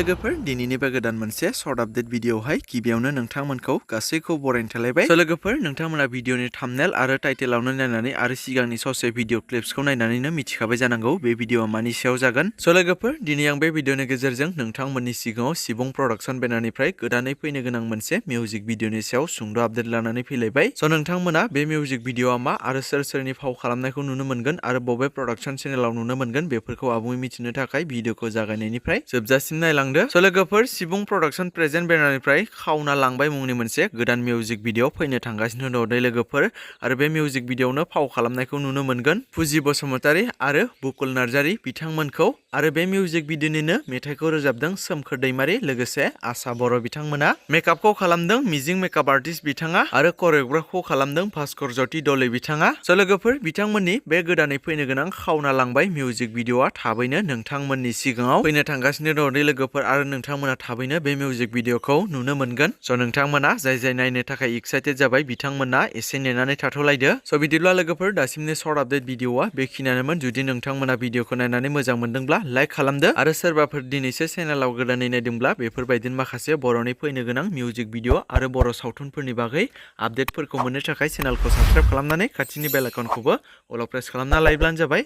लोगोफोर दिनैनि बे गोदान मोनसे सर्ट आपडेट भिडिअहाय गिबियावनो नोंथांमोनखौ गासैखौ बरायनो थालायबाय। लोगोफोर नोंथांमोना भिडिअनि थाम्बनेल आरो टाइटेलावनो नायनानै आरो सिगांनि ससे भिडिअ क्लिप्सखौ नायनानैनो मिथिखाबाय जानांगौ बे भिडिअआ मानि सायाव जागोन। लोगोफोर दिनै आं बे भिडिअनि गेजेरजों नोंथांमोननि सिगाङाव सिबुं प्रडाक्शन बेनारनिफ्राय गोदानै फैनो गोनां मोनसे मिउजिक भिडिअनि सायाव सुंद' आपडेट लानानै फैलायबाय। नोंथांमोना बे मिउजिक भिडिअआ मा आरो सोर सोरनि फाव खालामनायखौ नुनो मोनगोन आरो बबे प्रडाक्शन चेनेलाव नुनो मोनगोन बेफोरखौ आबुङै मिथिनो थाखाय भिडिअखौ जागायनायनिफ्राय जोबजासिम नायलांदो। लोगोफोर सिबुं प्रडाक्शन प्रेजेन्ट बेनारनिफ्राय खावना लांबाय मुंनि मोनसे गोदान मिउजिक भिडिअ फैनो थांगासिनो दं लोगोफोर आरो बे मिउजिक भिडिअआवनो फाव खालामनायखौ नुनो मोनगोन फुजि बसुमतारी आरो बुकुल नार्जारी बिथांमोनखौ आरो बे मिउजिक भिडिअनिनो मेथाइखौ रोजाबदों सोमखोर दैमारी लोगोसे आसा बर' बिथांमोना। मेकआपखौ खालामदों मिजिं मेकआप आर्टिस्ट बिथाङा आरो करिय'ग्राफखौ खालामदों भास्कर ज्योति दले बिथाङा। लोगोफोर बिथांमोननि बे गोदानै फैनो गोनां खावना लांबाय मिउजिक भिडिअआ थाबैनो नोंथांमोननि सिगाङाव फैनो थांगासिनो दं लोगोफोर आरो नोंथांमोना थाबैनो बे मिउजिक भिडिअखौ नुनो मोनगोन। नोंथांमोना जाय नायनो थाखाय एक्साइटेड जाबाय बिथांमोना एसे नेनानै थाथ'लायदो। बिदिब्ला लोगोफोर दासिमनि सर्ट आपडेट भिडिअआ बेखिनियानोमोन। जुदि नोंथांमोना भिडिअखौ नायनानै मोजां मोनदोंब्ला लाइक खालामदो आरो सोरबाफोर दिनैसो चेनेलाव गोदानै नायदोंब्ला बेफोरबायदिनो माखासे बर'नि फैनो गोनां मिउजिक भिडिअ आरो बर' सावथुनफोरनि बागै आपडेटफोरखौ मोननो थाखाय चेनेलखौ साबस्क्राइब खालामनानै खाथिनि बेल आइकनखौबो अल प्रेस खालामना लायोब्लानो जाबाय।